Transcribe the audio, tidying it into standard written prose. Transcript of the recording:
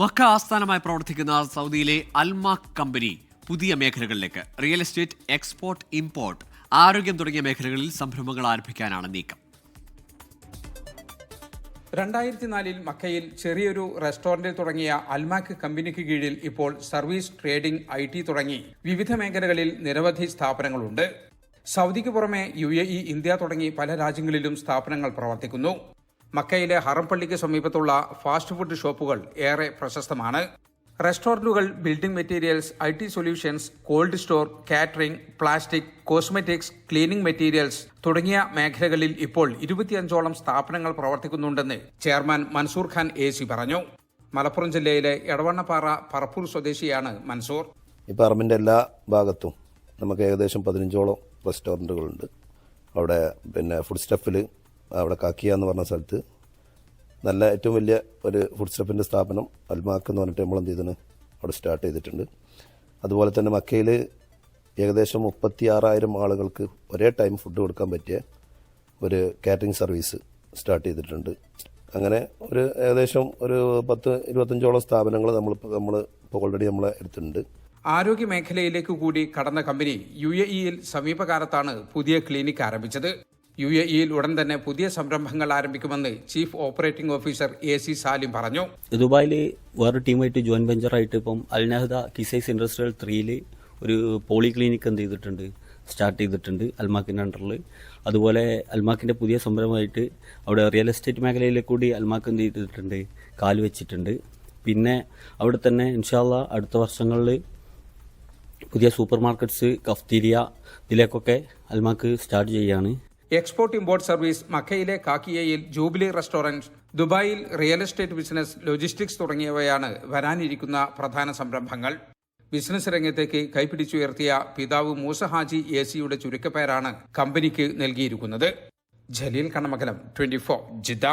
Mecca ആസ്ഥാനമായി പ്രവർത്തിക്കുന്ന സൗദിയിലെ അൽമാക് കമ്പനി പുതിയ മേഖലകളിലേക്ക് റിയൽ എസ്റ്റേറ്റ്, എക്സ്പോർട്ട്, ഇമ്പോർട്ട്, ആരോഗ്യം തുടങ്ങിയ മേഖലകളിൽ സംരംഭങ്ങൾ ആരംഭിക്കാനാണ് നീക്കം. 2004 മക്കയിൽ ചെറിയൊരു റെസ്റ്റോറന്റിൽ തുടങ്ങിയ അൽമാക് കമ്പനിക്ക് കീഴിൽ ഇപ്പോൾ സർവീസ്, ട്രേഡിംഗ്, IT തുടങ്ങി വിവിധ മേഖലകളിൽ നിരവധി സ്ഥാപനങ്ങളുണ്ട്. സൗദിക്ക് പുറമെ UAE, ഇന്ത്യ തുടങ്ങി പല രാജ്യങ്ങളിലും സ്ഥാപനങ്ങൾ പ്രവർത്തിക്കുന്നു. മക്കയിലെ ഹറം പള്ളിക്ക് സമീപത്തുള്ള ഫാസ്റ്റ് ഫുഡ് ഷോപ്പുകൾ ഏറെ പ്രശസ്തമാണ്. റെസ്റ്റോറന്റുകൾ, building materials, IT solutions, cold store, catering, plastic, cosmetics, cleaning materials തുടങ്ങിയ മേഖലകളിൽ ഇപ്പോൾ 25ഓളം സ്ഥാപനങ്ങൾ പ്രവർത്തിക്കുന്നുണ്ടെന്ന് ചെയർമാൻ മൻസൂർ ഖാൻ AC പറഞ്ഞു. മലപ്പുറം ജില്ലയിലെ എടവണ്ണപ്പാറ പറപ്പൂർ സ്വദേശിയാണ് മൻസൂർ. ഈ പറമ്പിന്റെ എല്ലാ ഭാഗത്തും നമുക്ക് ഏകദേശം 15ഓളം റെസ്റ്റോറൻറ്റുകളുണ്ട്. അവിടെ ഫുഡ് സ്റ്റഫിൽ അവിടെ കാക്കിയ എന്ന് പറഞ്ഞ സ്ഥലത്ത് നല്ല ഏറ്റവും വലിയ ഒരു ഫുഡ് സ്റ്റഫിൻ്റെ സ്ഥാപനം അൽമാക് എന്ന് പറഞ്ഞിട്ട് നമ്മൾ എന്ത് ചെയ്തിന് അവിടെ സ്റ്റാർട്ട് ചെയ്തിട്ടുണ്ട്. അതുപോലെ തന്നെ മക്കയിൽ ഏകദേശം 36,000 ആളുകൾക്ക് ഒരേ ടൈം ഫുഡ് കൊടുക്കാൻ പറ്റിയ ഒരു കാറ്ററിംഗ് സർവീസ് സ്റ്റാർട്ട് ചെയ്തിട്ടുണ്ട്. അങ്ങനെ ഒരു ഏകദേശം ഒരു 10-25ഓളം സ്ഥാപനങ്ങൾ നമ്മൾ ഇപ്പോൾ ഓൾറെഡി നമ്മളെ എടുത്തിട്ടുണ്ട്. ആരോഗ്യ മേഖലയിലേക്ക് കൂടി കടന്ന കമ്പനി UAEയിൽ സമീപകാലത്താണ് പുതിയ ക്ലിനിക് ആരംഭിച്ചത്. UAEയിൽ ഉടൻ തന്നെ പുതിയ സംരംഭങ്ങൾ ആരംഭിക്കുമെന്ന് chief operating officer AC Salim പറഞ്ഞു. ദുബായിൽ വേറൊരു ടീമായിട്ട് ജോയിന്റ് വെഞ്ചറായിട്ട് ഇപ്പം അൽനഹദ കിസൈസ് ഇൻഡസ്ട്രിയൽ 3യിൽ ഒരു പോളി ക്ലിനിക് സ്റ്റാർട്ട് ചെയ്തിട്ടുണ്ട് അൽമാക്കിൻ്റെ അണ്ടറിൽ. അതുപോലെ അൽമാക്കിൻ്റെ പുതിയ സംരംഭമായിട്ട് അവിടെ റിയൽ എസ്റ്റേറ്റ് മേഖലയിലേക്ക് കൂടി അൽമാക്ക് കാല് വെച്ചിട്ടുണ്ട്. പിന്നെ അവിടെ തന്നെ ഇൻഷാ അല്ലാ അടുത്ത വർഷങ്ങളിൽ പുതിയ സൂപ്പർ മാർക്കറ്റ്സ്, കഫ്തീരിയ ഇതിലേക്കൊക്കെ അൽമാക്ക് സ്റ്റാർട്ട് ചെയ്യുകയാണ്. എക്സ്പോർട്ട്, ഇമ്പോർട്ട് സർവീസ്, മക്കയിലെ കാക്കിയയിൽ ജൂബിലി റെസ്റ്റോറന്റ്, ദുബായിൽ റിയൽ എസ്റ്റേറ്റ് ബിസിനസ്, ലോജിസ്റ്റിക്സ് തുടങ്ങിയവയാണ് വരാനിരിക്കുന്ന പ്രധാന സംരംഭങ്ങൾ. ബിസിനസ് രംഗത്തേക്ക് കൈപിടിച്ചുയർത്തിയ പിതാവ് മൂസ ഹാജി AC-യുടെ ചുരുക്കപ്പേരാണ് കമ്പനിക്ക് നൽകിയിരിക്കുന്നത്. ജലീൽ കണ്ണമംഗലം, 24 ജിദ്ദ.